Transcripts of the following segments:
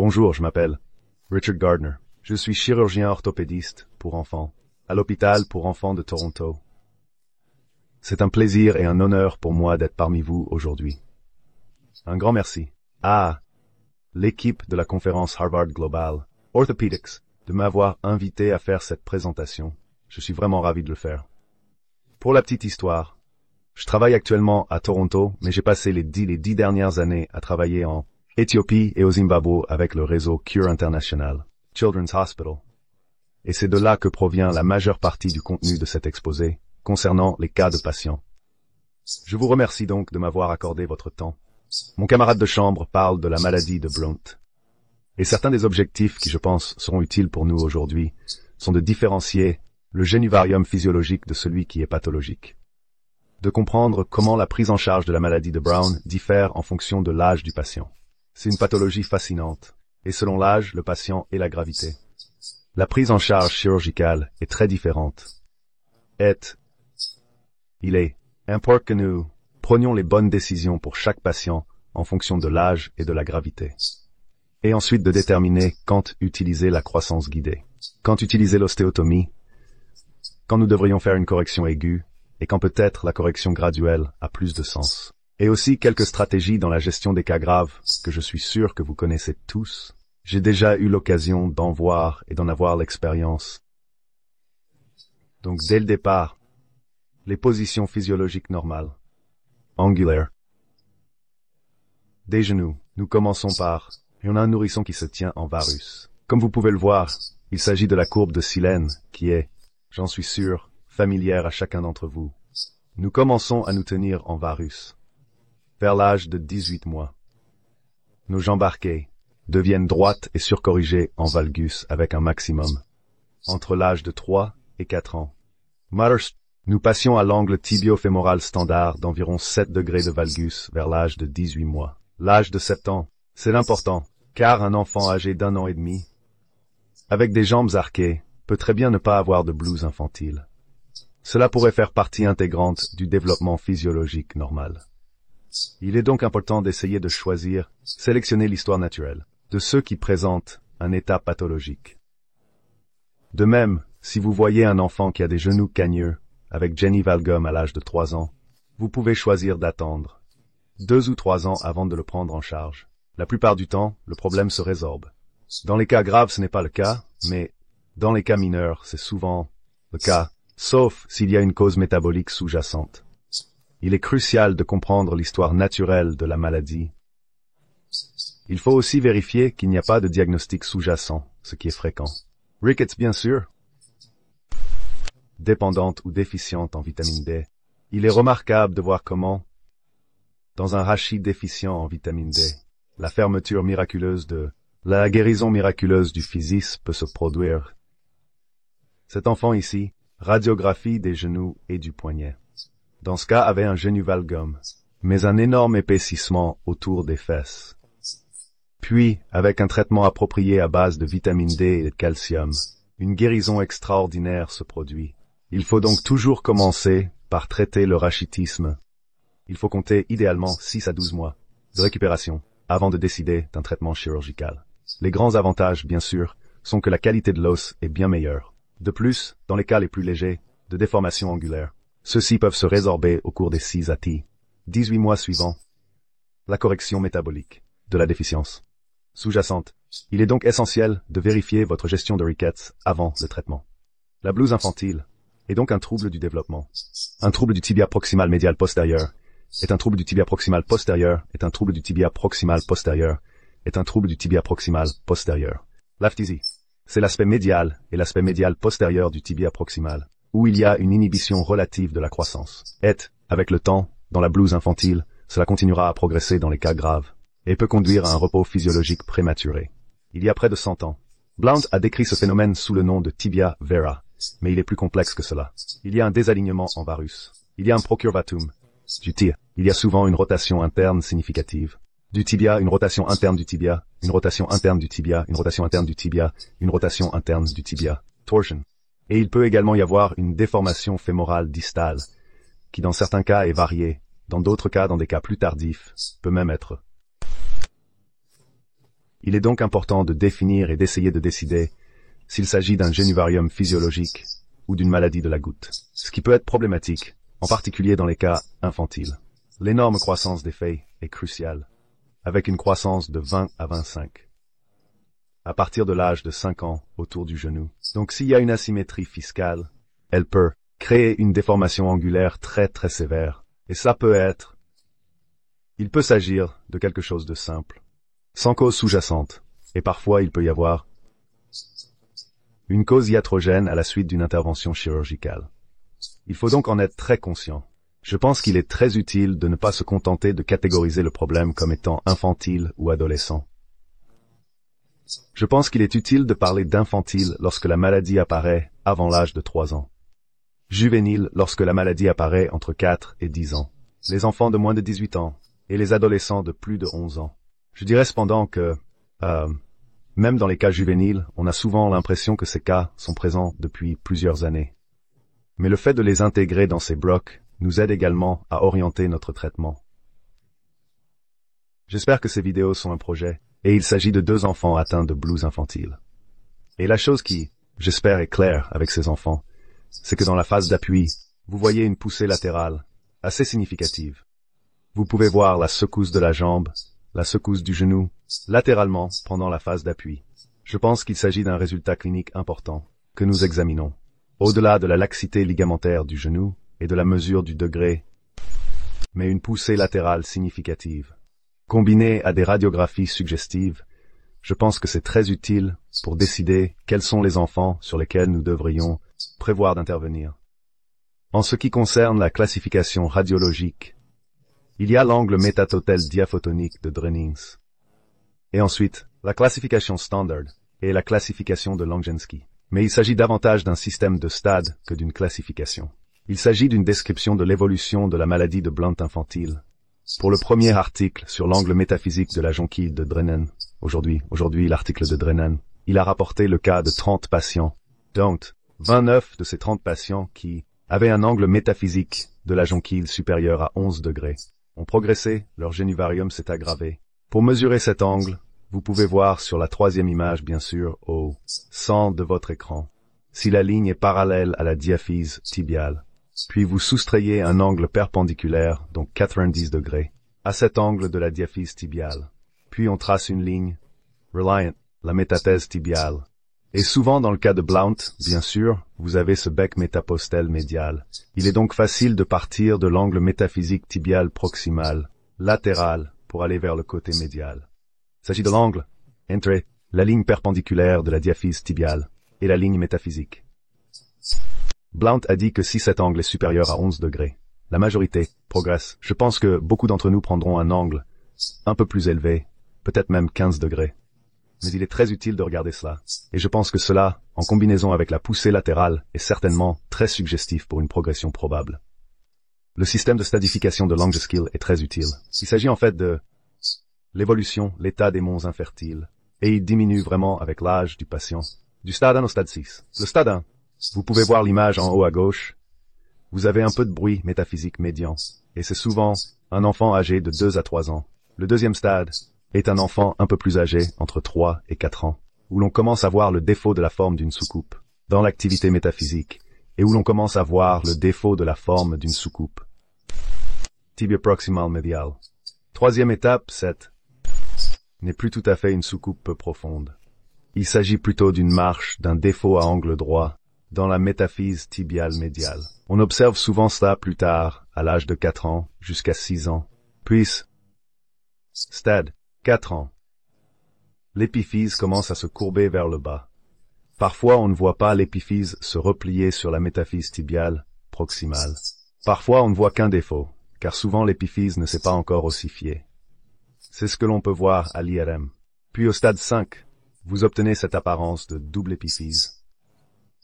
Bonjour, je m'appelle Richard Gardner. Je suis chirurgien orthopédiste pour enfants à l'hôpital pour enfants de Toronto. C'est un plaisir et un honneur pour moi d'être parmi vous aujourd'hui. Un grand merci à l'équipe de la conférence Harvard Global Orthopedics de m'avoir invité à faire cette présentation. Je suis vraiment ravi de le faire. Pour la petite histoire, je travaille actuellement à Toronto, mais j'ai passé les 10 dernières années à travailler en Éthiopie et au Zimbabwe avec le réseau Cure International, Children's Hospital. Et c'est de là que provient la majeure partie du contenu de cet exposé concernant les cas de patients. Je vous remercie donc de m'avoir accordé votre temps. Mon camarade de chambre parle de la maladie de Blount. Et certains des objectifs qui, je pense, seront utiles pour nous aujourd'hui sont de différencier le génuvarium physiologique de celui qui est pathologique. De comprendre comment la prise en charge de la maladie de Brown diffère en fonction de l'âge du patient. C'est une pathologie fascinante, et selon l'âge, le patient et la gravité. La prise en charge chirurgicale est très différente. Il est important que nous prenions les bonnes décisions pour chaque patient en fonction de l'âge et de la gravité. Et ensuite de déterminer quand utiliser la croissance guidée, quand utiliser l'ostéotomie, quand nous devrions faire une correction aiguë, et quand peut-être la correction graduelle a plus de sens. Et aussi quelques stratégies dans la gestion des cas graves, que je suis sûr que vous connaissez tous. J'ai déjà eu l'occasion d'en voir et d'en avoir l'expérience. Donc dès le départ, les positions physiologiques normales. Angulaire. Des genoux. Nous commençons par, et on a un nourrisson qui se tient en varus. Comme vous pouvez le voir, il s'agit de la courbe de Silène, qui est, j'en suis sûr, familière à chacun d'entre vous. Nous commençons à nous tenir en varus. Vers l'âge de 18 mois. Nos jambes arquées deviennent droites et surcorrigées en valgus avec un maximum. Entre l'âge de 3 et 4 ans. Nous passions à l'angle tibio-fémoral standard d'environ 7 degrés de valgus vers l'âge de 18 mois. L'âge de 7 ans, c'est l'important, car un enfant âgé d'1 an et demi, avec des jambes arquées, peut très bien ne pas avoir de blues infantile. Cela pourrait faire partie intégrante du développement physiologique normal. Il est donc important d'essayer de choisir, sélectionner l'histoire naturelle de ceux qui présentent un état pathologique. De même, si vous voyez un enfant qui a des genoux cagneux, avec Jenny Valgum à l'âge de 3 ans, vous pouvez choisir d'attendre 2 ou 3 ans avant de le prendre en charge. La plupart du temps, le problème se résorbe. Dans les cas graves, ce n'est pas le cas, mais dans les cas mineurs, c'est souvent le cas, sauf s'il y a une cause métabolique sous-jacente. Il est crucial de comprendre l'histoire naturelle de la maladie. Il faut aussi vérifier qu'il n'y a pas de diagnostic sous-jacent, ce qui est fréquent. Rickets, bien sûr. Dépendante ou déficiente en vitamine D. Il est remarquable de voir comment, dans un rachis déficient en vitamine D, la fermeture miraculeuse la guérison miraculeuse du physis peut se produire. Cet enfant ici, radiographie des genoux et du poignet. Dans ce cas, avait un genou valgum, mais un énorme épaississement autour des fesses. Puis, avec un traitement approprié à base de vitamine D et de calcium, une guérison extraordinaire se produit. Il faut donc toujours commencer par traiter le rachitisme. Il faut compter idéalement 6 à 12 mois de récupération avant de décider d'un traitement chirurgical. Les grands avantages, bien sûr, sont que la qualité de l'os est bien meilleure. De plus, dans les cas les plus légers de déformation angulaire, ceux-ci peuvent se résorber au cours des 6 à 18 mois suivants. La correction métabolique de la déficience sous-jacente. Il est donc essentiel de vérifier votre gestion de rickets avant le traitement. La blouse infantile est donc un trouble du développement. Un trouble du tibia proximal médial postérieur est un trouble du tibia proximal postérieur est un trouble du tibia proximal postérieur est un trouble du tibia proximal postérieur. L'aphthysie, c'est l'aspect médial et l'aspect médial postérieur du tibia proximal, où il y a une inhibition relative de la croissance. Avec le temps, dans la blouse infantile, cela continuera à progresser dans les cas graves, et peut conduire à un repos physiologique prématuré. Il y a près de 100 ans, Blount a décrit ce phénomène sous le nom de tibia vera, mais il est plus complexe que cela. Il y a un désalignement en varus. Il y a un procurvatum du tibia. Il y a souvent une rotation interne significative du tibia, une rotation interne du tibia, une rotation interne du tibia, une rotation interne du tibia, une rotation interne du tibia, torsion. Et il peut également y avoir une déformation fémorale distale, qui dans certains cas est variée, dans d'autres cas, dans des cas plus tardifs, peut même être Il est donc important de définir et d'essayer de décider s'il s'agit d'un génuvarium physiologique ou d'une maladie de la goutte, ce qui peut être problématique, en particulier dans les cas infantiles. L'énorme croissance des feuilles est cruciale, avec une croissance de 20 à 25. À partir de l'âge de 5 ans, autour du genou. Donc s'il y a une asymétrie fiscale, elle peut créer une déformation angulaire très très sévère. Et ça peut être... Il peut s'agir de quelque chose de simple, sans cause sous-jacente, et parfois il peut y avoir une cause iatrogène à la suite d'une intervention chirurgicale. Il faut donc en être très conscient. Je pense qu'il est très utile de ne pas se contenter de catégoriser le problème comme étant infantile ou adolescent. Je pense qu'il est utile de parler d'infantile lorsque la maladie apparaît avant l'âge de 3 ans. Juvénile lorsque la maladie apparaît entre 4 et 10 ans. Les enfants de moins de 18 ans et les adolescents de plus de 11 ans. Je dirais cependant que, même dans les cas juvéniles, on a souvent l'impression que ces cas sont présents depuis plusieurs années. Mais le fait de les intégrer dans ces blocs nous aide également à orienter notre traitement. J'espère que ces vidéos sont un projet, et il s'agit de 2 enfants atteints de blues infantile. Et la chose qui, j'espère, est claire avec ces enfants, c'est que dans la phase d'appui, vous voyez une poussée latérale, assez significative. Vous pouvez voir la secousse de la jambe, la secousse du genou, latéralement pendant la phase d'appui. Je pense qu'il s'agit d'un résultat clinique important que nous examinons. Au-delà de la laxité ligamentaire du genou et de la mesure du degré, mais une poussée latérale significative. Combinée à des radiographies suggestives, je pense que c'est très utile pour décider quels sont les enfants sur lesquels nous devrions prévoir d'intervenir. En ce qui concerne la classification radiologique, il y a l'angle métatotèle diaphotonique de Drennings. Et ensuite, la classification standard et la classification de Langensky. Mais il s'agit davantage d'un système de stades que d'une classification. Il s'agit d'une description de l'évolution de la maladie de Blount infantile. Pour le premier article sur l'angle métaphysique de la jonquille de Drennan, aujourd'hui l'article de Drennan, il a rapporté le cas de 30 patients, dont 29 de ces 30 patients qui avaient un angle métaphysique de la jonquille supérieur à 11 degrés. Ont progressé, leur génuvarium s'est aggravé. Pour mesurer cet angle, vous pouvez voir sur la 3e image, bien sûr, au centre de votre écran, si la ligne est parallèle à la diaphyse tibiale. Puis vous soustrayez un angle perpendiculaire, donc 90 degrés, à cet angle de la diaphyse tibiale. Puis on trace une ligne, reliant, la métathèse tibiale. Et souvent dans le cas de Blount, bien sûr, vous avez ce bec métapostel médial. Il est donc facile de partir de l'angle métaphysique tibial proximal, latéral, pour aller vers le côté médial. Il s'agit de l'angle entre la ligne perpendiculaire de la diaphyse tibiale et la ligne métaphysique. Blount a dit que si cet angle est supérieur à 11 degrés, la majorité progresse. Je pense que beaucoup d'entre nous prendront un angle un peu plus élevé, peut-être même 15 degrés. Mais il est très utile de regarder cela. Et je pense que cela, en combinaison avec la poussée latérale, est certainement très suggestif pour une progression probable. Le système de stadification de Langensky est très utile. Il s'agit en fait de l'évolution, l'état des monts infertiles. Et il diminue vraiment avec l'âge du patient. Du stade 1 au stade 6. Le stade 1, vous pouvez voir l'image en haut à gauche. Vous avez un peu de bruit métaphysique médian. Et c'est souvent un enfant âgé de 2 à 3 ans. Le deuxième stade est un enfant un peu plus âgé, entre 3 et 4 ans, où l'on commence à voir le défaut de la forme d'une soucoupe dans l'activité métaphysique, et où l'on commence à voir le défaut de la forme d'une soucoupe. Tibia proximal médial. Troisième étape, 7, n'est plus tout à fait une soucoupe peu profonde. Il s'agit plutôt d'une marche d'un défaut à angle droit dans la métaphyse tibiale médiale. On observe souvent cela plus tard, à l'âge de 4 ans, jusqu'à 6 ans. Puis, stade 4 ans. L'épiphyse commence à se courber vers le bas. Parfois, on ne voit pas l'épiphyse se replier sur la métaphyse tibiale proximale. Parfois, on ne voit qu'un défaut, car souvent l'épiphyse ne s'est pas encore ossifiée. C'est ce que l'on peut voir à l'IRM. Puis au stade 5, vous obtenez cette apparence de double épiphyse,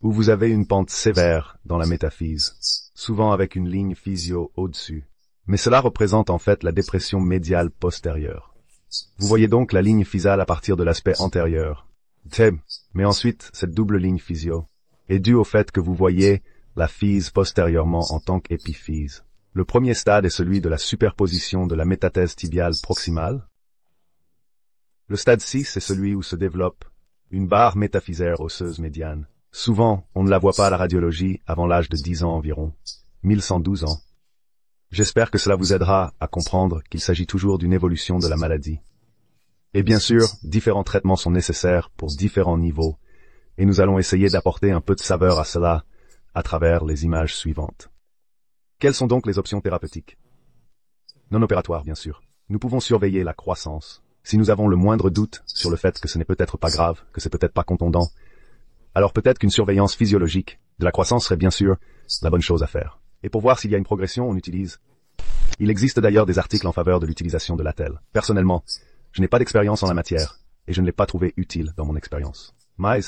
où vous avez une pente sévère dans la métaphyse, souvent avec une ligne physio au-dessus. Mais cela représente en fait la dépression médiale postérieure. Vous voyez donc la ligne physale à partir de l'aspect antérieur. Mais ensuite, cette double ligne physio est due au fait que vous voyez la physe postérieurement en tant qu'épiphyse. Le premier stade est celui de la superposition de la métathèse tibiale proximale Le stade 6 est celui où se développe une barre métaphysaire osseuse médiane. Souvent, on ne la voit pas à la radiologie avant l'âge de 10 ans environ, 1112 ans. J'espère que cela vous aidera à comprendre qu'il s'agit toujours d'une évolution de la maladie. Et bien sûr, différents traitements sont nécessaires pour différents niveaux, et nous allons essayer d'apporter un peu de saveur à cela à travers les images suivantes. Quelles sont donc les options thérapeutiques? Non opératoires, bien sûr. Nous pouvons surveiller la croissance. Si nous avons le moindre doute sur le fait que ce n'est peut-être pas grave, que c'est peut-être pas contondant, alors peut-être qu'une surveillance physiologique de la croissance serait bien sûr la bonne chose à faire. Et pour voir s'il y a une progression, on utilise. Il existe d'ailleurs des articles en faveur de l'utilisation de l'ATEL. Personnellement, je n'ai pas d'expérience en la matière, et je ne l'ai pas trouvé utile dans mon expérience. Mais,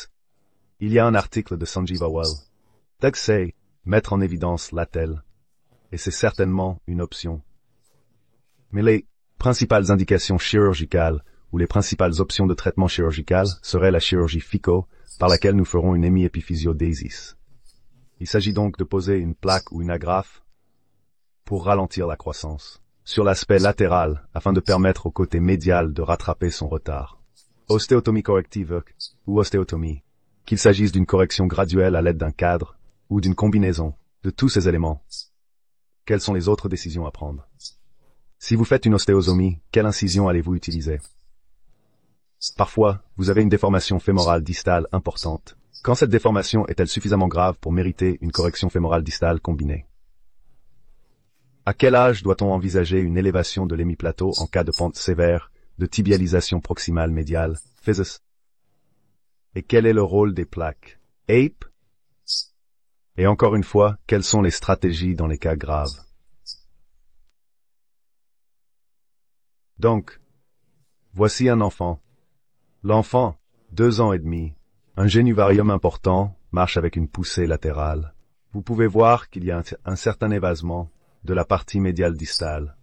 il y a un article de Sanjeev Awal. C'est mettre en évidence l'ATEL, et c'est certainement une option. Mais les principales indications chirurgicales ou les principales options de traitement chirurgical seraient la chirurgie FICO, par laquelle nous ferons une hémiépiphysiodésis. Il s'agit donc de poser une plaque ou une agrafe pour ralentir la croissance sur l'aspect latéral afin de permettre au côté médial de rattraper son retard. Ostéotomie corrective ou ostéotomie, qu'il s'agisse d'une correction graduelle à l'aide d'un cadre ou d'une combinaison de tous ces éléments. Quelles sont les autres décisions à prendre? Si vous faites une ostéosomie, quelle incision allez-vous utiliser? Parfois, vous avez une déformation fémorale distale importante. Quand cette déformation est-elle suffisamment grave pour mériter une correction fémorale distale combinée? À quel âge doit-on envisager une élévation de l'hémiplateau en cas de pente sévère, de tibialisation proximale médiale, physis? Et quel est le rôle des plaques? APE? Et encore une fois, quelles sont les stratégies dans les cas graves? Donc, voici un enfant. L'enfant, 2 ans et demi, un génuvarium important, marche avec une poussée latérale. Vous pouvez voir qu'il y a un certain évasement de la partie médiale distale.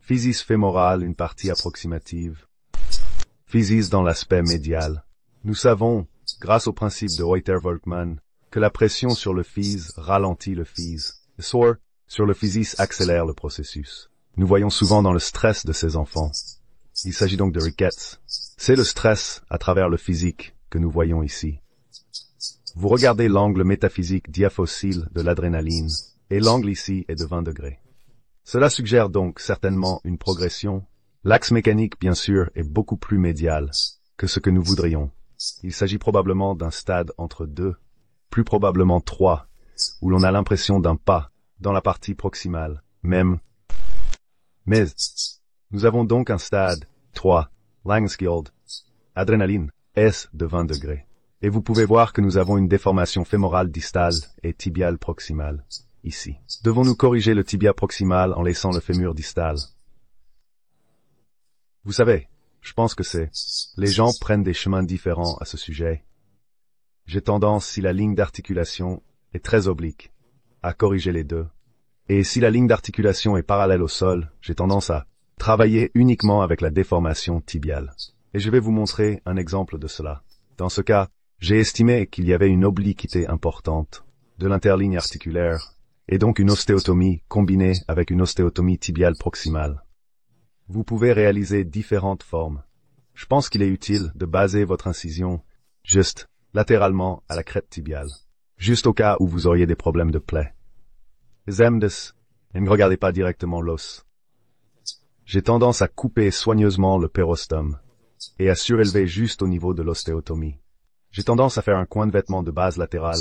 Physis fémorale, une partie approximative. Physis dans l'aspect médial. Nous savons, grâce au principe de Reuter-Volkmann, que la pression sur le phys ralentit le phys. Sur le physis accélère le processus. Nous voyons souvent dans le stress de ces enfants. Il s'agit donc de rickets. C'est le stress à travers le physique que nous voyons ici. Vous regardez l'angle métaphysique diaphosile de l'adrénaline, et l'angle ici est de 20 degrés. Cela suggère donc certainement une progression. L'axe mécanique, bien sûr, est beaucoup plus médial que ce que nous voudrions. Il s'agit probablement d'un stade entre 2, plus probablement 3, où l'on a l'impression d'un pas dans la partie proximale, même. Mais, nous avons donc un stade 3, Langskjold, adrénaline, S de 20 degrés. Et vous pouvez voir que nous avons une déformation fémorale distale et tibiale proximale, ici. Devons-nous corriger le tibia proximal en laissant le fémur distal? Vous savez, je pense que les gens prennent des chemins différents à ce sujet. J'ai tendance, si la ligne d'articulation est très oblique, à corriger les deux. Et si la ligne d'articulation est parallèle au sol, j'ai tendance à travailler uniquement avec la déformation tibiale. Et je vais vous montrer un exemple de cela. Dans ce cas, j'ai estimé qu'il y avait une obliquité importante de l'interligne articulaire, et donc une ostéotomie combinée avec une ostéotomie tibiale proximale. Vous pouvez réaliser différentes formes. Je pense qu'il est utile de baser votre incision juste latéralement à la crête tibiale, juste au cas où vous auriez des problèmes de plaie. Et ne regardez pas directement l'os. J'ai tendance à couper soigneusement le pérostome et à surélever juste au niveau de l'ostéotomie. J'ai tendance à faire un coin de vêtement de base latérale,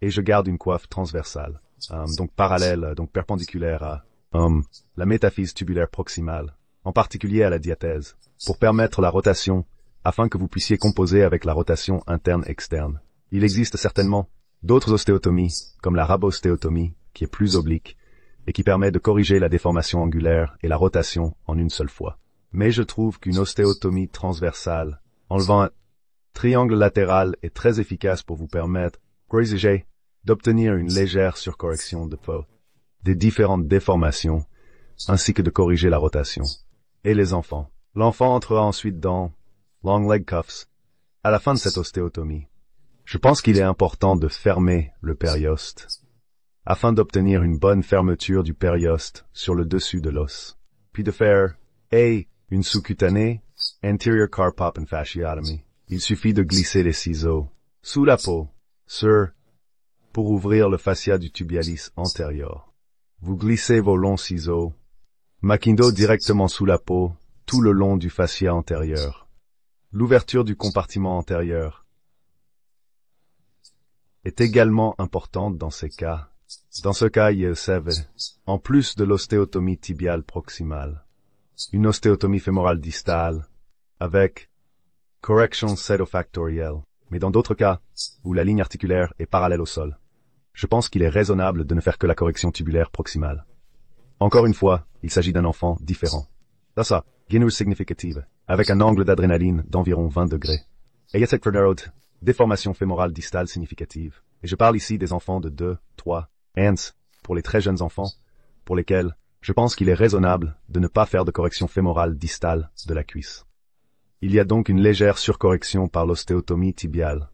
et je garde une coiffe transversale, donc parallèle, donc perpendiculaire à la métaphyse tubulaire proximale, en particulier à la diathèse, pour permettre la rotation, afin que vous puissiez composer avec la rotation interne-externe. Il existe certainement d'autres ostéotomies, comme la rabostéotomie, qui est plus oblique, et qui permet de corriger la déformation angulaire et la rotation en une seule fois. Mais je trouve qu'une ostéotomie transversale, enlevant un triangle latéral, est très efficace pour vous permettre d'obtenir une légère surcorrection de des différentes déformations, ainsi que de corriger la rotation. Et les enfants. L'enfant entrera ensuite dans long leg cuffs, à la fin de cette ostéotomie. Je pense qu'il est important de fermer le périoste, afin d'obtenir une bonne fermeture du périoste sur le dessus de l'os, puis de faire une sous-cutanée Anterior carpop and fasciotomy. Il suffit de glisser les ciseaux sous la peau, pour ouvrir le fascia du tibialis antérieur. Vous glissez vos longs ciseaux, machindo directement sous la peau, tout le long du fascia antérieur. L'ouverture du compartiment antérieur est également importante dans ces cas. Dans ce cas, il servait, en plus de l'ostéotomie tibiale proximale, une ostéotomie fémorale distale, avec correction pseudofactorielle, mais dans d'autres cas, où la ligne articulaire est parallèle au sol, je pense qu'il est raisonnable de ne faire que la correction tubulaire proximale. Encore une fois, il s'agit d'un enfant différent. C'est ça, guinure significative, avec un angle d'adrénaline d'environ 20 degrés. Et déformation fémorale distale significative. Et je parle ici des enfants de 2, 3 ans, pour les très jeunes enfants, pour lesquels je pense qu'il est raisonnable de ne pas faire de correction fémorale distale de la cuisse. Il y a donc une légère surcorrection par l'ostéotomie tibiale,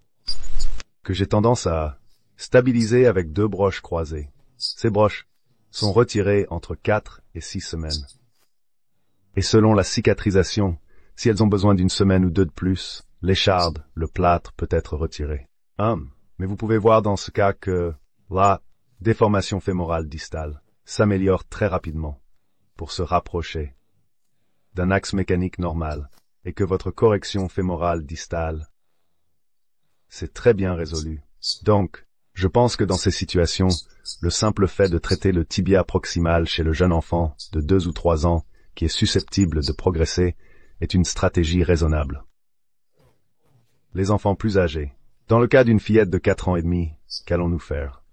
que j'ai tendance à stabiliser avec 2 broches croisées. Ces broches sont retirées entre 4 et 6 semaines. Et selon la cicatrisation, si elles ont besoin d'une semaine ou 2 de plus, l'écharde, le plâtre peut être retiré. Mais vous pouvez voir dans ce cas que la déformation fémorale distale s'améliore très rapidement pour se rapprocher d'un axe mécanique normal et que votre correction fémorale distale c'est très bien résolu. Donc, je pense que dans ces situations, le simple fait de traiter le tibia proximal chez le jeune enfant de 2 ou 3 ans qui est susceptible de progresser est une stratégie raisonnable. Les enfants plus âgés. Dans le cas d'une fillette de 4 ans et demi, qu'allons-nous faire?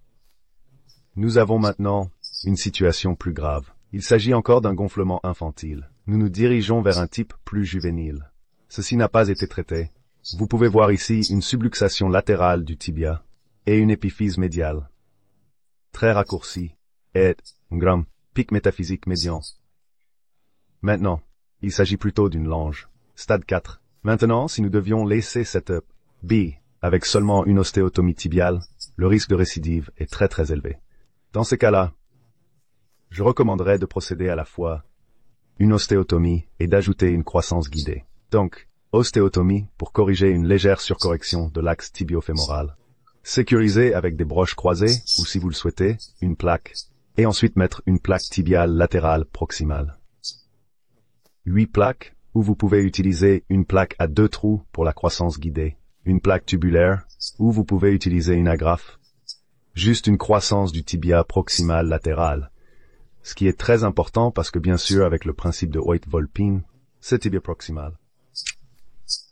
Nous avons maintenant une situation plus grave. Il s'agit encore d'un gonflement infantile. Nous nous dirigeons vers un type plus juvénile. Ceci n'a pas été traité. Vous pouvez voir ici une subluxation latérale du tibia et une épiphyse médiale, très raccourcie, et un grand pic métaphysique médian. Maintenant, il s'agit plutôt d'une lange. Stade 4. Maintenant, si nous devions laisser cette B avec seulement une ostéotomie tibiale, le risque de récidive est très très élevé. Dans ces cas-là, je recommanderais de procéder à la fois une ostéotomie et d'ajouter une croissance guidée. Donc, ostéotomie pour corriger une légère surcorrection de l'axe tibio-fémoral. Sécuriser avec des broches croisées, ou si vous le souhaitez, une plaque, et ensuite mettre une plaque tibiale latérale proximale. 8 plaques, ou vous pouvez utiliser une plaque à 2 trous pour la croissance guidée, une plaque tubulaire, ou vous pouvez utiliser une agrafe. Juste une croissance du tibia proximal latéral, ce qui est très important parce que bien sûr avec le principe de Hoyt-Volpin, c'est tibia proximal.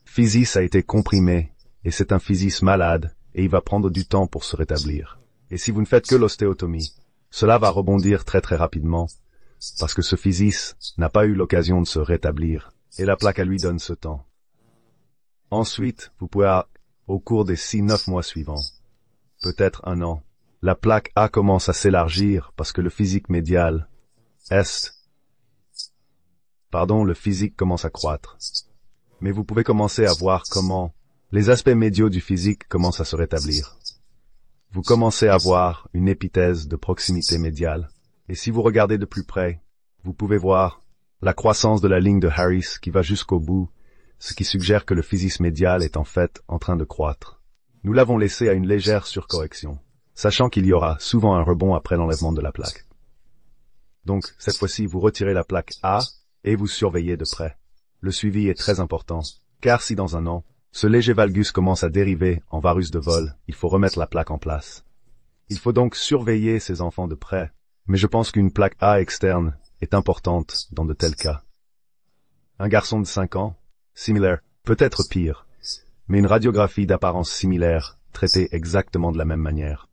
Physis a été comprimé, et c'est un physis malade, et il va prendre du temps pour se rétablir. Et si vous ne faites que l'ostéotomie, cela va rebondir très très rapidement, parce que ce physis n'a pas eu l'occasion de se rétablir, et la plaque à lui donne ce temps. Ensuite, vous pouvez, au cours des 6-9 mois suivants, peut-être 1 an, la plaque A commence à s'élargir parce que le physique médial le physique commence à croître. Mais vous pouvez commencer à voir comment les aspects médiaux du physique commencent à se rétablir. Vous commencez à voir une épithèse de proximité médiale. Et si vous regardez de plus près, vous pouvez voir la croissance de la ligne de Harris qui va jusqu'au bout, ce qui suggère que le physis médial est en fait en train de croître. Nous l'avons laissé à une légère surcorrection, sachant qu'il y aura souvent un rebond après l'enlèvement de la plaque. Donc, cette fois-ci, vous retirez la plaque A et vous surveillez de près. Le suivi est très important, car si dans 1 an, ce léger valgus commence à dériver en varus de vol, il faut remettre la plaque en place. Il faut donc surveiller ces enfants de près, mais je pense qu'une plaque A externe est importante dans de tels cas. Un garçon de 5 ans, similaire, peut-être pire, mais une radiographie d'apparence similaire, traitée exactement de la même manière.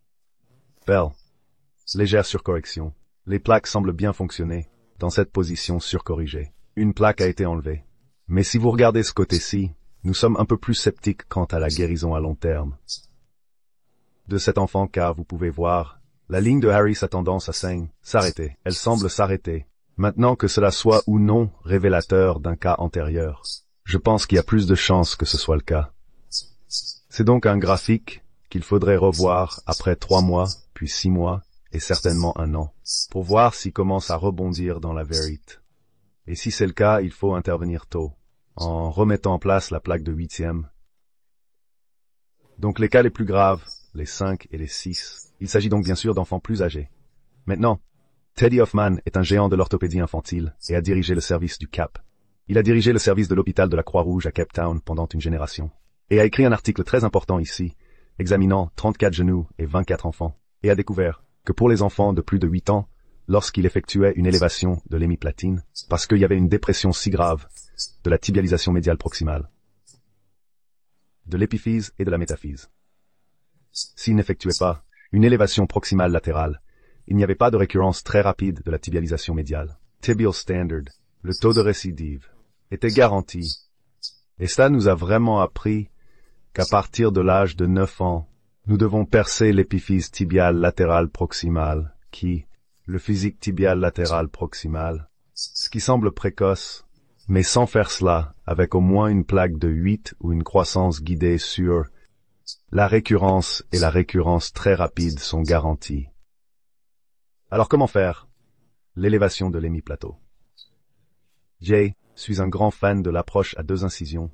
Belle. Légère surcorrection. Les plaques semblent bien fonctionner dans cette position surcorrigée. Une plaque a été enlevée. Mais si vous regardez ce côté-ci, nous sommes un peu plus sceptiques quant à la guérison à long terme de cet enfant car vous pouvez voir, la ligne de Harris a tendance à s'arrêter. Elle semble s'arrêter. Maintenant que cela soit ou non révélateur d'un cas antérieur, je pense qu'il y a plus de chances que ce soit le cas. C'est donc un graphique qu'il faudrait revoir après 3 mois, puis 6 mois, et certainement 1 an, pour voir s'il commence à rebondir dans la vérité. Et si c'est le cas, il faut intervenir tôt. en remettant en place la plaque de 8e. Donc les cas les plus graves, les 5 et les 6, il s'agit donc bien sûr d'enfants plus âgés. Maintenant, Teddy Hoffman est un géant de l'orthopédie infantile et a dirigé le service du CAP. Il a dirigé le service de l'hôpital de la Croix-Rouge à Cape Town pendant une génération. Et a écrit un article très important ici, examinant 34 genoux et 24 enfants, et a découvert que pour les enfants de plus de 8 ans, lorsqu'il effectuait une élévation de l'hémiplatine, parce qu'il y avait une dépression si grave de la tibialisation médiale proximale, de l'épiphyse et de la métaphyse. S'il n'effectuait pas une élévation proximale latérale, il n'y avait pas de récurrence très rapide de la tibialisation médiale. Tibial Standard, le taux de récidive, était garanti. Et cela nous a vraiment appris qu'à partir de l'âge de 9 ans, nous devons percer l'épiphyse tibiale latérale proximale, le physique tibial latéral proximal, ce qui semble précoce, mais sans faire cela, avec au moins une plaque de 8 ou une croissance guidée sur la récurrence et la récurrence très rapide sont garanties. Alors comment faire l'élévation de l'hémiplateau? Je suis un grand fan de l'approche à 2 incisions.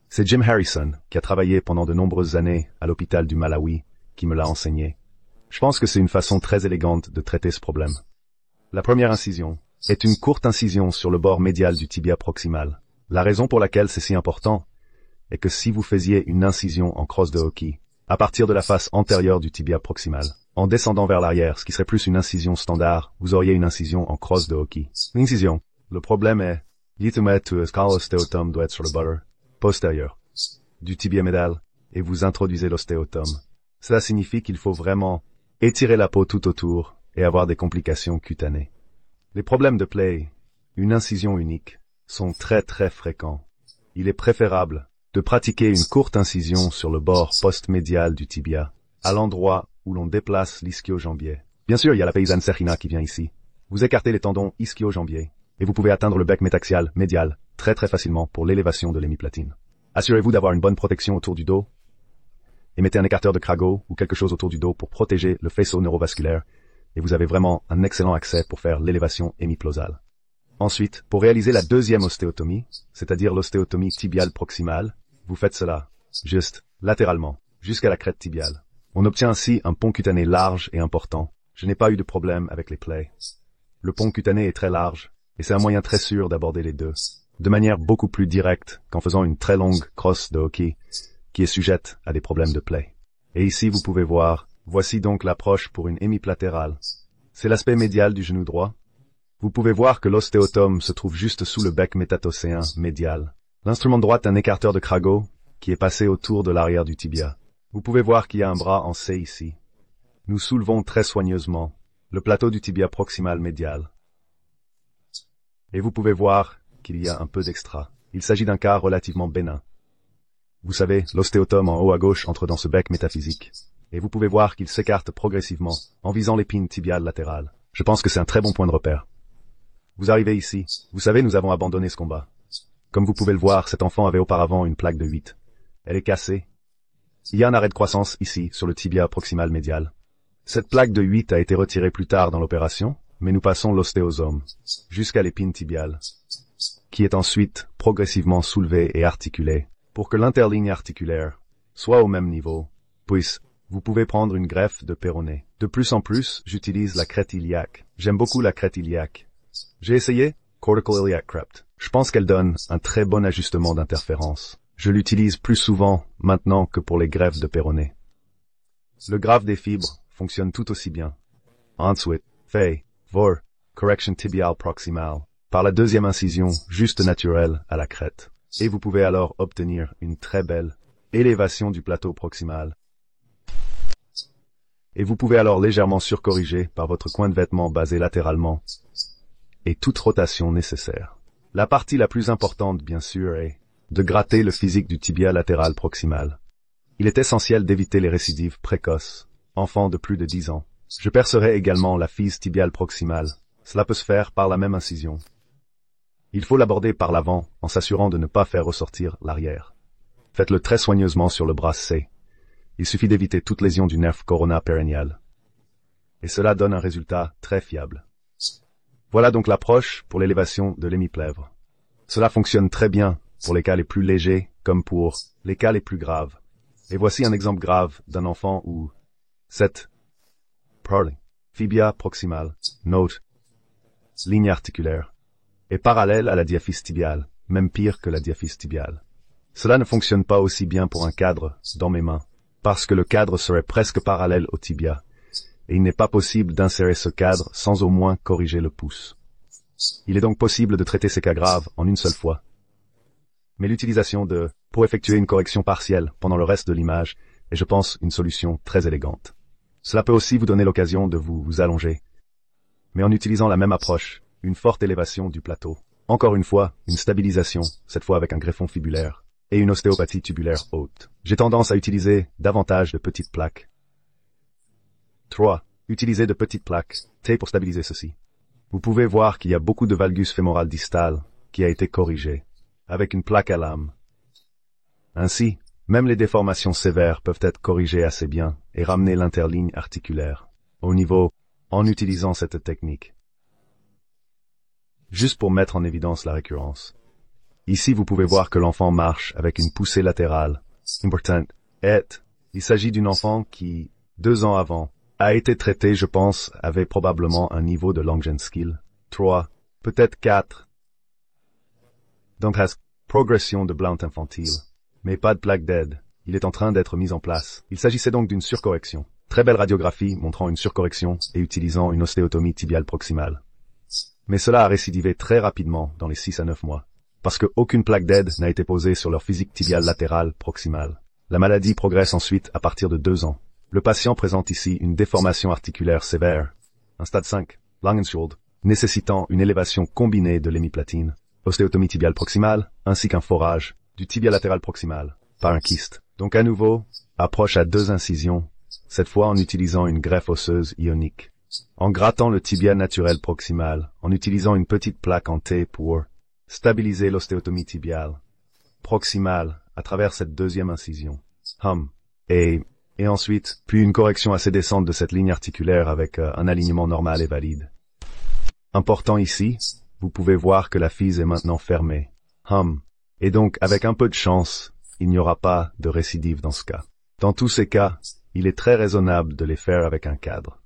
C'est Jim Harrison, qui a travaillé pendant de nombreuses années à l'hôpital du Malawi, qui me l'a enseigné. Je pense que c'est une façon très élégante de traiter ce problème. La première incision est une courte incision sur le bord médial du tibia proximal. La raison pour laquelle c'est si important est que si vous faisiez une incision en crosse de hockey, à partir de la face antérieure du tibia proximal, en descendant vers l'arrière, ce qui serait plus une incision standard, vous auriez une incision en crosse de hockey. L'incision, le problème est, l'ostéotome doit être sur le bord postérieur du tibia médial, et vous introduisez l'ostéotome. Cela signifie qu'il faut vraiment étirer la peau tout autour et avoir des complications cutanées. Les problèmes de plaie, une incision unique, sont très très fréquents. Il est préférable de pratiquer une courte incision sur le bord post-médial du tibia, à l'endroit où l'on déplace l'ischio-jambier. Bien sûr, il y a la paysanne Serhina qui vient ici. Vous écartez les tendons ischio-jambiers, et vous pouvez atteindre le bec métaxial médial très très facilement pour l'élévation de l'hémiplatine. Assurez-vous d'avoir une bonne protection autour du dos, et mettez un écarteur de Crago ou quelque chose autour du dos pour protéger le faisceau neurovasculaire, et vous avez vraiment un excellent accès pour faire l'élévation hémiplausale. Ensuite, pour réaliser la deuxième ostéotomie, c'est-à-dire l'ostéotomie tibiale proximale, vous faites cela, juste, latéralement, jusqu'à la crête tibiale. On obtient ainsi un pont cutané large et important. Je n'ai pas eu de problème avec les plaies. Le pont cutané est très large, et c'est un moyen très sûr d'aborder les deux, de manière beaucoup plus directe qu'en faisant une très longue crosse de hockey, qui est sujette à des problèmes de plaie. Et ici vous pouvez voir, voici donc l'approche pour une hémiplatérale. C'est l'aspect médial du genou droit. Vous pouvez voir que l'ostéotome se trouve juste sous le bec métatocéen médial. L'instrument droit est un écarteur de Crago, qui est passé autour de l'arrière du tibia. Vous pouvez voir qu'il y a un bras en C ici. Nous soulevons très soigneusement le plateau du tibia proximal médial. Et vous pouvez voir qu'il y a un peu d'extra. Il s'agit d'un cas relativement bénin. Vous savez, l'ostéotome en haut à gauche entre dans ce bec métaphysique. Et vous pouvez voir qu'il s'écarte progressivement, en visant l'épine tibiale latérale. Je pense que c'est un très bon point de repère. Vous arrivez ici. Vous savez, nous avons abandonné ce combat. Comme vous pouvez le voir, cet enfant avait auparavant une plaque de 8. Elle est cassée. Il y a un arrêt de croissance ici, sur le tibia proximal médial. Cette plaque de 8 a été retirée plus tard dans l'opération, mais nous passons l'ostéosome jusqu'à l'épine tibiale, qui est ensuite progressivement soulevée et articulée, pour que l'interligne articulaire soit au même niveau, puis vous pouvez prendre une greffe de péroné. De plus en plus, j'utilise la crête iliaque. J'aime beaucoup la crête iliaque. J'ai essayé Cortical Iliac Crept. Je pense qu'elle donne un très bon ajustement d'interférence. Je l'utilise plus souvent maintenant que pour les greffes de péroné. Le graphe des fibres fonctionne tout aussi bien. Ensuite, fait, vor, correction tibial proximal, par la deuxième incision juste naturelle à la crête. Et vous pouvez alors obtenir une très belle élévation du plateau proximal. Et vous pouvez alors légèrement surcorriger par votre coin de vêtement basé latéralement et toute rotation nécessaire. La partie la plus importante, bien sûr, est de gratter le physique du tibia latéral proximal. Il est essentiel d'éviter les récidives précoces, enfants de plus de 10 ans. Je percerai également la physe tibiale proximale. Cela peut se faire par la même incision. Il faut l'aborder par l'avant en s'assurant de ne pas faire ressortir l'arrière. Faites-le très soigneusement sur le bras C. Il suffit d'éviter toute lésion du nerf corona pérénial. Et cela donne un résultat très fiable. Voilà donc l'approche pour l'élévation de l'hémiplèvre. Cela fonctionne très bien pour les cas les plus légers comme pour les cas les plus graves. Et voici un exemple grave d'un enfant où cette fibia proximale, note, ligne articulaire, est parallèle à la diaphyse tibiale, même pire que la diaphyse tibiale. Cela ne fonctionne pas aussi bien pour un cadre dans mes mains, parce que le cadre serait presque parallèle au tibia, et il n'est pas possible d'insérer ce cadre sans au moins corriger le pouce. Il est donc possible de traiter ces cas graves en une seule fois. Mais l'utilisation pour effectuer une correction partielle pendant le reste de l'image est, je pense, une solution très élégante. Cela peut aussi vous donner l'occasion de vous allonger, mais en utilisant la même approche, une forte élévation du plateau. Encore une fois, une stabilisation, cette fois avec un greffon fibulaire, et une ostéopathie tubulaire haute. J'ai tendance à utiliser davantage de petites plaques. 3. Utilisez de petites plaques, T pour stabiliser ceci. Vous pouvez voir qu'il y a beaucoup de valgus fémoral distal qui a été corrigé, avec une plaque à lame. Ainsi, même les déformations sévères peuvent être corrigées assez bien et ramener l'interligne articulaire au niveau en utilisant cette technique. Juste pour mettre en évidence la récurrence. Ici, vous pouvez voir que l'enfant marche avec une poussée latérale. Important. Il s'agit d'un enfant qui, 2 ans avant, a été traité, je pense, avait probablement un niveau de Langenskill. 3, peut-être 4. Donc, progression de Blount infantile. Mais pas de plaque d'aide. Il est en train d'être mis en place. Il s'agissait donc d'une surcorrection. Très belle radiographie montrant une surcorrection et utilisant une ostéotomie tibiale proximale. Mais cela a récidivé très rapidement dans les 6 à 9 mois. Parce que aucune plaque d'aide n'a été posée sur leur physique tibiale latérale proximale. La maladie progresse ensuite à partir de 2 ans. Le patient présente ici une déformation articulaire sévère, un stade 5, Langenschuld, nécessitant une élévation combinée de l'hémiplatine, ostéotomie tibiale proximale, ainsi qu'un forage du tibia latéral proximal par un kyste. Donc à nouveau, approche à 2 incisions, cette fois en utilisant une greffe osseuse ionique. En grattant le tibia naturel proximal, en utilisant une petite plaque en T pour stabiliser l'ostéotomie tibiale proximale à travers cette 2e incision. Et ensuite, puis une correction assez décente de cette ligne articulaire avec un alignement normal et valide. Important ici, vous pouvez voir que la FIS est maintenant fermée. Et donc, avec un peu de chance, il n'y aura pas de récidive dans ce cas. Dans tous ces cas, il est très raisonnable de les faire avec un cadre.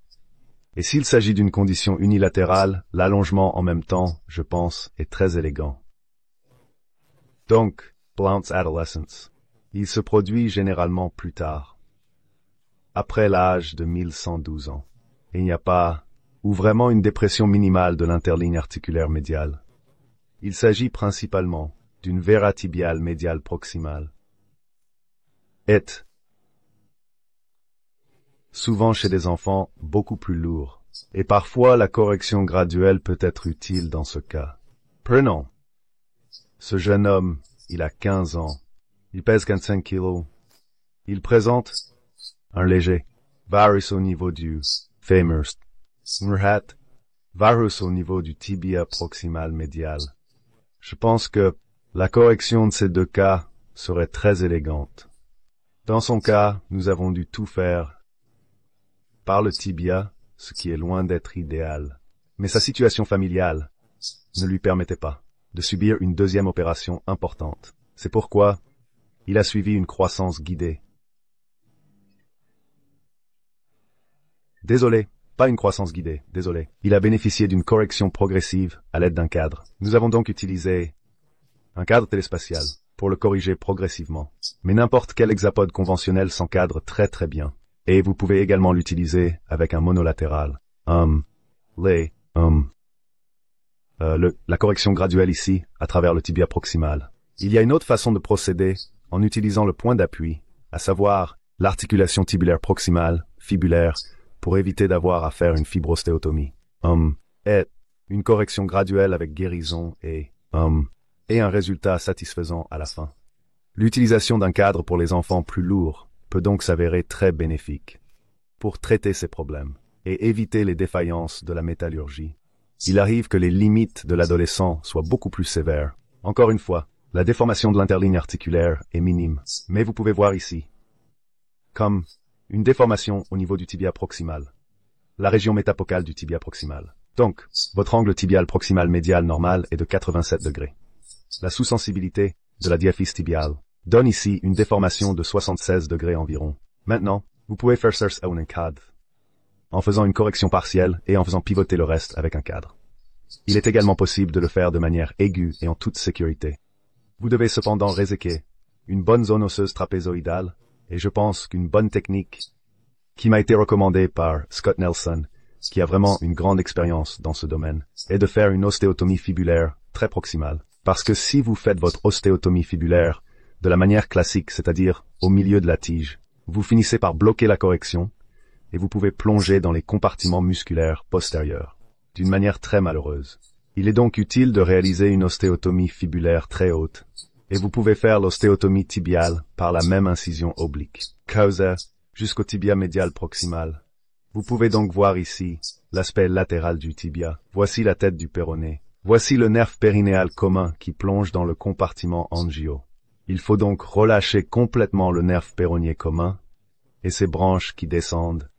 Et s'il s'agit d'une condition unilatérale, l'allongement en même temps, je pense, est très élégant. Donc, Blount's adolescence. Il se produit généralement plus tard, après l'âge de 1112 ans. Et il n'y a pas, ou vraiment une dépression minimale de l'interligne articulaire médiale. Il s'agit principalement d'une vera tibiale médiale proximale. Souvent chez des enfants beaucoup plus lourds, et parfois la correction graduelle peut être utile dans ce cas. Prenons ce jeune homme, il a 15 ans, il pèse 25 kilos, il présente un léger varus au niveau du fémur, varus au niveau du tibia proximal médial. Je pense que la correction de ces 2 cas serait très élégante. Dans son cas, nous avons dû tout faire par le tibia, ce qui est loin d'être idéal. Mais sa situation familiale ne lui permettait pas de subir une 2e opération importante. C'est pourquoi il a suivi une croissance guidée. Désolé, pas une croissance guidée, désolé. Il a bénéficié d'une correction progressive à l'aide d'un cadre. Nous avons donc utilisé un cadre téléspatial pour le corriger progressivement. Mais n'importe quel hexapode conventionnel s'encadre très très bien. Et vous pouvez également l'utiliser avec un monolatéral. La correction graduelle ici, à travers le tibia proximal. Il y a une autre façon de procéder en utilisant le point d'appui, à savoir l'articulation tibulaire proximale, fibulaire, pour éviter d'avoir à faire une fibrostéotomie. Et une correction graduelle avec guérison et un résultat satisfaisant à la fin. L'utilisation d'un cadre pour les enfants plus lourds peut donc s'avérer très bénéfique pour traiter ces problèmes et éviter les défaillances de la métallurgie. Il arrive que les limites de l'adolescent soient beaucoup plus sévères. Encore une fois, la déformation de l'interligne articulaire est minime, mais vous pouvez voir ici, comme une déformation au niveau du tibia proximal, la région métapocale du tibia proximal. Donc, votre angle tibial proximal médial normal est de 87 degrés. La sous-sensibilité de la diaphyse tibiale donne ici une déformation de 76 degrés environ. Maintenant, vous pouvez faire ça à un cadre, en faisant une correction partielle et en faisant pivoter le reste avec un cadre. Il est également possible de le faire de manière aiguë et en toute sécurité. Vous devez cependant réséquer une bonne zone osseuse trapézoïdale, et je pense qu'une bonne technique qui m'a été recommandée par Scott Nelson, qui a vraiment une grande expérience dans ce domaine, est de faire une ostéotomie fibulaire très proximale. Parce que si vous faites votre ostéotomie fibulaire de la manière classique, c'est-à-dire au milieu de la tige, vous finissez par bloquer la correction et vous pouvez plonger dans les compartiments musculaires postérieurs d'une manière très malheureuse. Il est donc utile de réaliser une ostéotomie fibulaire très haute et vous pouvez faire l'ostéotomie tibiale par la même incision oblique, causa, jusqu'au tibia médial proximal. Vous pouvez donc voir ici l'aspect latéral du tibia. Voici la tête du péroné. Voici le nerf périnéal commun qui plonge dans le compartiment angio. Il faut donc relâcher complètement le nerf péronnier commun et ses branches qui descendent.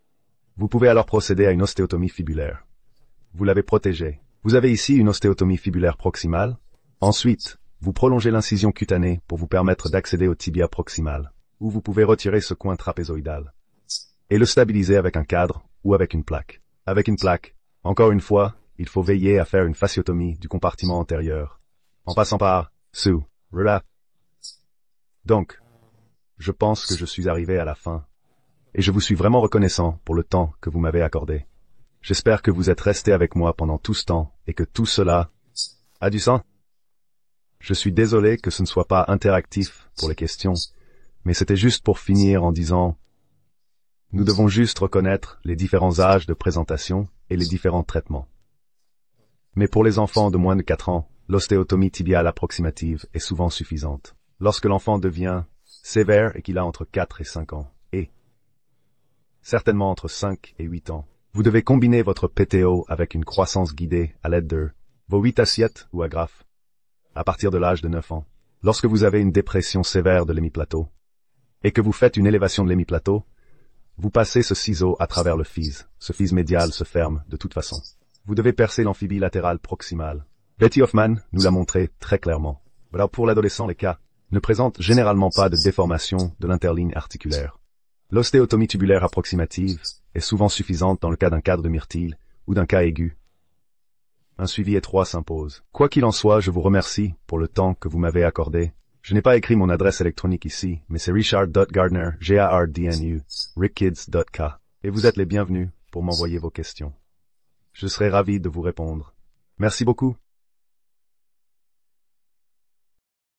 Vous pouvez alors procéder à une ostéotomie fibulaire. Vous l'avez protégé. Vous avez ici une ostéotomie fibulaire proximale. Ensuite, vous prolongez l'incision cutanée pour vous permettre d'accéder au tibia proximal, où vous pouvez retirer ce coin trapézoïdal et le stabiliser avec un cadre ou avec une plaque. Avec une plaque, encore une fois, il faut veiller à faire une fasciotomie du compartiment antérieur, en passant par sous, relap. Donc, je pense que je suis arrivé à la fin, et je vous suis vraiment reconnaissant pour le temps que vous m'avez accordé. J'espère que vous êtes resté avec moi pendant tout ce temps, et que tout cela a du sens. Je suis désolé que ce ne soit pas interactif pour les questions, mais c'était juste pour finir en disant, nous devons juste reconnaître les différents âges de présentation et les différents traitements. Mais pour les enfants de moins de 4 ans, l'ostéotomie tibiale approximative est souvent suffisante. Lorsque l'enfant devient sévère et qu'il a entre 4 et 5 ans, et certainement entre 5 et 8 ans, vous devez combiner votre PTO avec une croissance guidée à l'aide de vos 8 assiettes ou agrafes à partir de l'âge de 9 ans. Lorsque vous avez une dépression sévère de l'hémiplateau et que vous faites une élévation de l'hémiplateau, vous passez ce ciseau à travers le phys. Ce phys médial se ferme de toute façon. Vous devez percer l'amphibie latérale proximale. Betty Hoffman nous l'a montré très clairement. Alors pour l'adolescent, les cas ne présentent généralement pas de déformation de l'interligne articulaire. L'ostéotomie tubulaire approximative est souvent suffisante dans le cas d'un cadre de myrtille ou d'un cas aigu. Un suivi étroit s'impose. Quoi qu'il en soit, je vous remercie pour le temps que vous m'avez accordé. Je n'ai pas écrit mon adresse électronique ici, mais c'est richard.gardner, Gardnu, rickkids.k. Et vous êtes les bienvenus pour m'envoyer vos questions. Je serai ravi de vous répondre. Merci beaucoup.